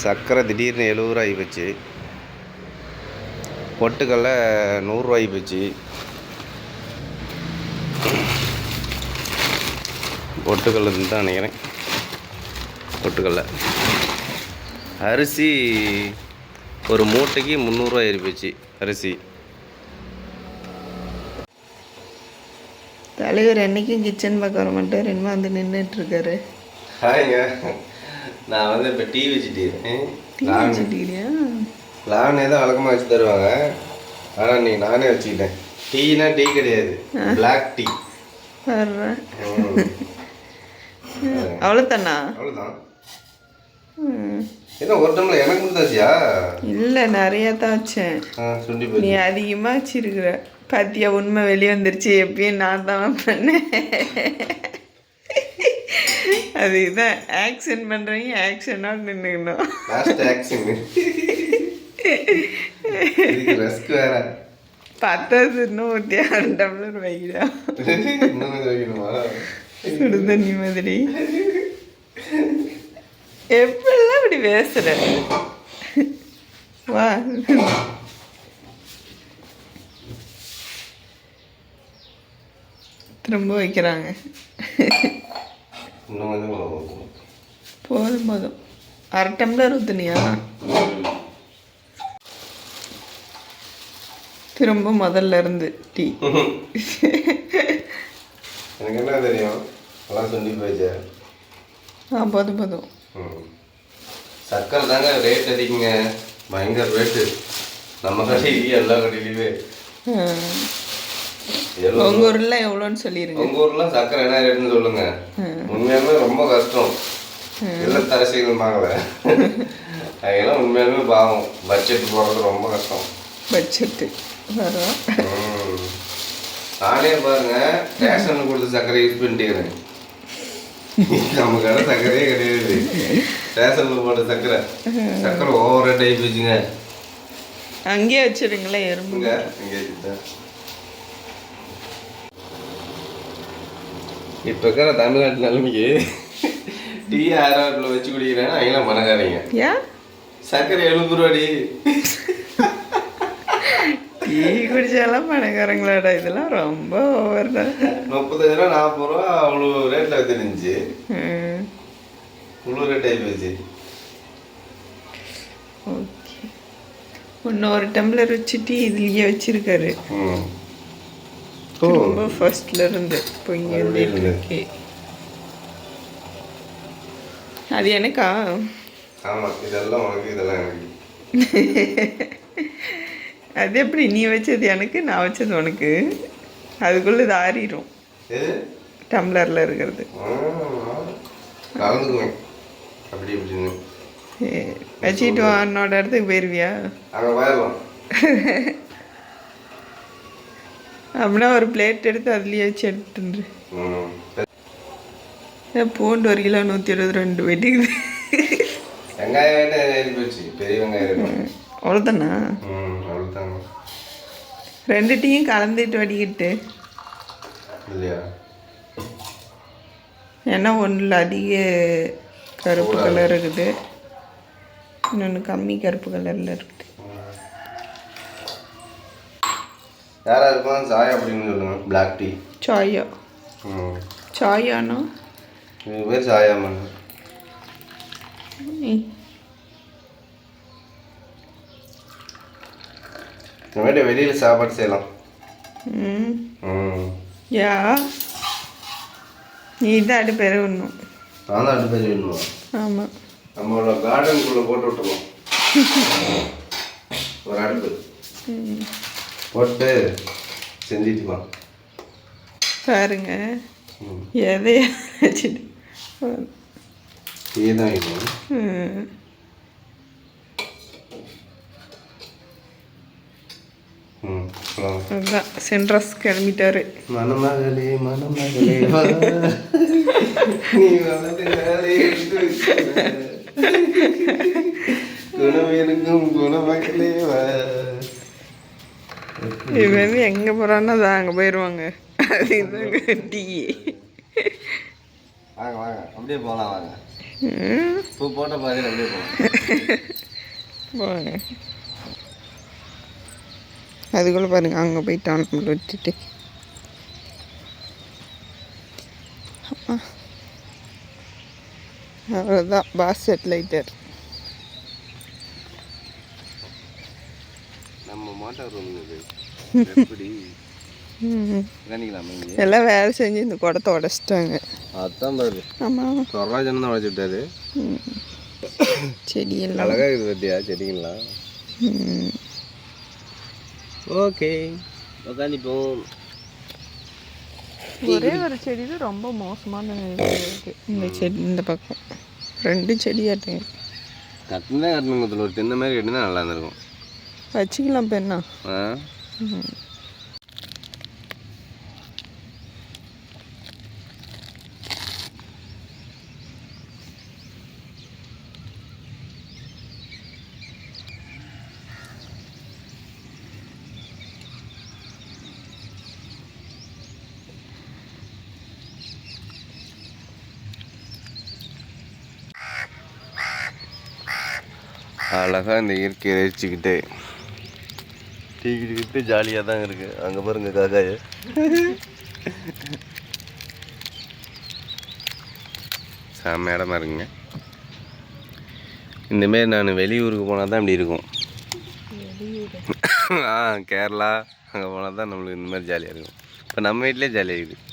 சர்க்கரை திடீர்னு 70 ரூபா ஆகிப்போச்சு. பொட்டுக்கடலை 100 ரூபா ஆகிப்போச்சு. பொட்டுக்கடலை தான் நினைக்கிறேன். பொட்டுக்கடலை அரிசி ஒரு மூட்டைக்கு 300 ரூபா ஏறிப்போச்சு அரிசி. தலைவர் என்றைக்கும் கிச்சன் பக்கம் வர மாட்டார், என்ன வந்து நின்றுட்டுருக்காரு. ஹாய்ங்க, நான் வந்து இப்போ டீ வச்சுட்டேன். லாவணே தான் வழக்கமாக வச்சு தருவாங்க, ஆனால் இன்னைக்கு நானே வச்சுக்கிட்டேன். டீனா டீ கிடையாது, பிளாக் டீ. அவ்வளோதானா? அவ்வளோதான். என்ன ஒரு டம்ளர் எனக்கு கொடுத்தாச்சியா? இல்லை, நிறையா தான் வச்சேன். நீ அதிகமாக வச்சிருக்கிற பாத்தியா, உண்மை வெளியே வந்துருச்சு. எப்பயும் நான் தான் பண்ணேன். அதுதான் ஆக்ஷன் பண்ணுறீங்க, ஆக்ஷனாக நின்றுக்கணும். பத்தாவது இன்னும் ஒரு 6 டம்ளர் வைக்கிறா. சுடு தண்ணி மாதிரி எப்படிலாம் இப்படி பேசுற? வா, திரும்ப வைக்கிறாங்க. போதும் போதும், 1/2 டம்ளர் ஊற்றுனியா? திரும்ப முதல்ல இருந்து டீ. எனக்கு என்ன தெரியும், எல்லாம் சொல்லி போயிடுச்சு. போதும் போதும். சர்க்கரை தாங்க ரேட் அதிகங்க, பயங்கர ரேட்டு. நம்ம கடையிலேயே எல்லா கடையிலையுமே. உங்கள் ஊரில் எவ்வளோன்னு சொல்லிடுங்க. உங்கள் ஊரில் சர்க்கரை என்ன ரேட்டுன்னு சொல்லுங்க. உண்மையாலுமே ரொம்ப கஷ்டம். இல்லத்தரசிகள் வாங்கலை, அதெல்லாம் உண்மையாலுமே பாவம். பட்ஜெட் போடுறது ரொம்ப கஷ்டம். பட்ஜெட்டு வரும். நானே பாருங்க, ரேஷன் கொடுத்து சர்க்கரை யூஸ் பண்ணிட்டுக்கிறேன். நம்ம கடை சர்க்கரையே கிடையாது, ரேஷனில் போட்ட சர்க்கரை. சர்க்கரை ஓவர் ரேட் ஆகி போச்சுங்க. அங்கேயே வச்சுருங்களேன், எறும்புங்க. அங்கே வச்சுட்டேன். இப்போ இருக்கிற தமிழ்நாட்டு நிலைமைக்கு டீ 1000 ரூபாய் வச்சு குடிக்கிறேன்னா அவங்களாம் பணக்காரங்க. ஏன் சர்க்கரை 70 ரூபாடி. டீ குடிச்சாலாம் பணக்காரங்களாடா, இதெல்லாம் ரொம்ப ஓவர் தான். 35 ரூபா 40 ரூபா அவ்வளோ ரேட்டில் வந்துருந்துச்சு. இவ்வளோ ரேட் ஆகி போச்சு. ஓகே, இன்னொரு டம்ளர் வச்சுட்டு இதுலேயே வச்சிருக்காரு. ரொம்ப ஃபர்ஸ்ட்ல இருந்து பொங்கி. அது எனக்கா? ஆமாம், இதெல்லாம் உனக்கு, இதெல்லாம் எனக்கு. அது எப்படி நீ வச்சது எனக்கு, நான் வச்சது உனக்கு? அதுக்குள்ளே இது ஆறிடும் டம்ளரில் இருக்கிறது. கலந்துக்குவேன் அப்படி இப்படின்னு. வச்சுட்டு என்னோட இடத்துக்கு போயிடுவியா? அங்கே போயிடலாம். அப்படின்னா ஒரு பிளேட் எடுத்து அதுலேயே வச்சு எடுத்துட்டு. பூண்டு 1 கிலோ 122 வெட்டிக்குது. வெங்காயம் போச்சு, பெரிய வெங்காயம். அவ்வளோதானா? அவ்வளோதாங்க. 2 டீயும் கலந்துட்டு வடிக்கிட்டு இல்லையா? ஏன்னா ஒன்றில் அதிக கருப்பு கலர் இருக்குது, இன்னொன்று கம்மி கருப்பு கலரில் இருக்குது. யாராக இருப்பாங்க சாயா அப்படின்னு சொல்லுங்க. பிளாக் டீ சாயா. சாயானா இது பேர் சாயாமாங்க. இந்த மாதிரி வெளியில் சாப்பாடு செய்யலாம். யா, நீ தான் அடுப்பு எறிவிடணும். நான் தான் அடுப்பு எறிவிடணும். ஆமாம், நம்மளோட கார்டனுக்குள்ளே போட்டு விட்டுருவோம். ஒரு அடுப்பு போட்டு செஞ்சிட்டுமா பாருங்க. எதையா வச்சுட்டு இதுதான் இது. அதுதான் சென்ட்ரஸ் கிளம்பிட்டாரு. மணமகளே மணமகளே நீ வந்து குணம் இருக்கும் குணமகளே வா. இவன் எங்கே போகிறான்னா அது அங்கே போயிடுவாங்க. அதுதாங்க டீ. வாங்க வாங்க அப்படியே போகலாம் வாங்க. பூ போட்ட பாதி அப்படியே போகும். போங்க. அதுக்குள்ளே பாருங்க அங்கே போயிட்டான் நம்மளை விட்டுட்டு. அவ்வளோதான் பாஸ் செட்டிலைட்டர். நம்ம மோட்டார் ரூம் இது எப்படி கணிக்கலாமா இங்கே? எல்லாம் வேலை செஞ்சு இந்த குடத்தை உடச்சிட்டாங்க. அதுதான் பாரு. ஆமாம், சொர்ராஜன் தான் உடச்சி விட்டாரு. செடியெல்லாம் அழகாக இருக்குது பத்தியா செடிங்களாம். ஓகே உட்காந்துப்போம். ஒரே ஒரு செடி தான் ரொம்ப மோசமான இருக்குது. இந்த செடி இந்த பக்கம் 2 செடியாட்டுங்க. கட்டினா கட்டணுங்க. ஒரு தென்னை மாதிரி கட்டினா நல்லா இருந்திருக்கும். வச்சுக்கலாம் இப்போ என்ன. அழகாக இந்த இயற்கையை ரசிச்சுக்கிட்டு டீ குடிக்கிட்டு ஜாலியாக தான் இருக்குது. அங்கே பாருங்க காக்காய. செம்ம இடமா இருக்குங்க. இந்தமாரி நான் வெளியூருக்கு போனால் தான் இப்படி இருக்கும். கேரளா அங்கே போனால் தான் நம்மளுக்கு இந்த மாதிரி ஜாலியாக இருக்கும். இப்போ நம்ம வீட்டிலே ஜாலியாக இருக்குது.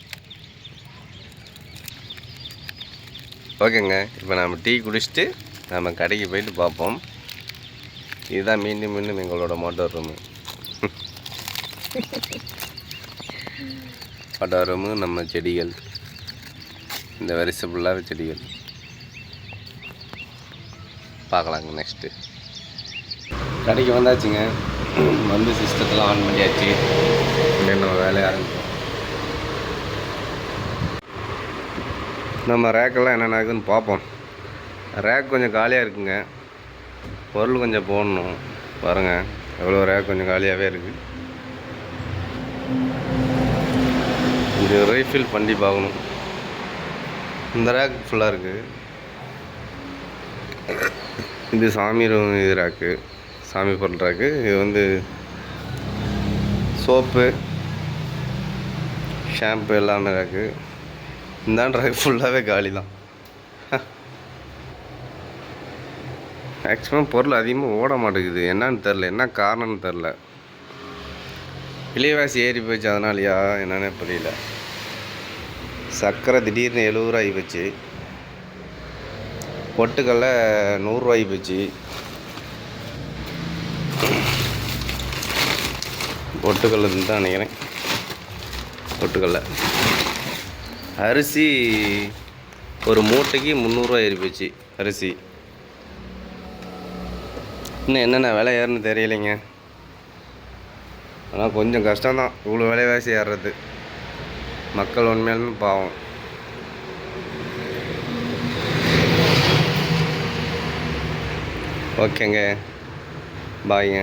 ஓகேங்க, இப்போ நம்ம டீ குடிச்சிட்டு நம்ம கடைக்கு போயிட்டு பார்ப்போம். இதுதான் மீண்டும் மீண்டும் எங்களோட மோட்டார் ரூமு. மோட்டார் ரூமு, நம்ம செடிகள், இந்த வரிசை ஃபுல்லாகவே செடிகள். பார்க்கலாங்க நெக்ஸ்ட்டு. கடைக்கு வந்தாச்சுங்க. வந்து சிஸ்டத்தெல்லாம் ஆன் பண்ணியாச்சு. நம்ம வேலையை ஆரம்பிப்போம். நம்ம ரேக்கெல்லாம் என்னென்ன இருக்குதுன்னு பார்ப்போம். ரேக் கொஞ்சம் காலியாக இருக்குங்க. பொருள் கொஞ்சம் போடணும். பாருங்க எவ்வளோ ரேக் கொஞ்சம் காலியாகவே இருக்குது. இது ரீஃபில் பண்ணி பார்க்கணும். இந்த ரேக் ஃபுல்லாக இருக்குது. இது சாமி இது ரேக்கு, சாமி பொருள் ரேக்கு. இது வந்து சோப்பு, ஷாம்பு எல்லாமே ரேக்கு. இந்த ரேக் ஃபுல்லாகவே காலி தான். மேக்ஸிமம் பொருள் அதிகமாக ஓட மாட்டேங்குது. என்னன்னு தெரில, என்ன காரணம்னு தெரில. விலைவாசி ஏறி போச்சு, அதனாலயா என்னன்னே புரியல. சர்க்கரை திடீர்னு 70 ரூபா ஆகி போச்சு. பொட்டுக்கல்ல 100 ரூபாய் போச்சு. பொட்டுக்கல்ல தான் நினைக்கிறேன். பொட்டுக்கல்ல அரிசி ஒரு மூட்டைக்கு 300 ரூபா ஏறி போச்சு அரிசி. இன்னும் என்னென்ன விலை ஏறுன்னு தெரியலைங்க. ஆனால் கொஞ்சம் கஷ்டம்தான் இவ்வளோ விலைவாசி ஏறுறது. மக்கள் உண்மையாலுமே பாவம். ஓகேங்க, பாய்ங்க.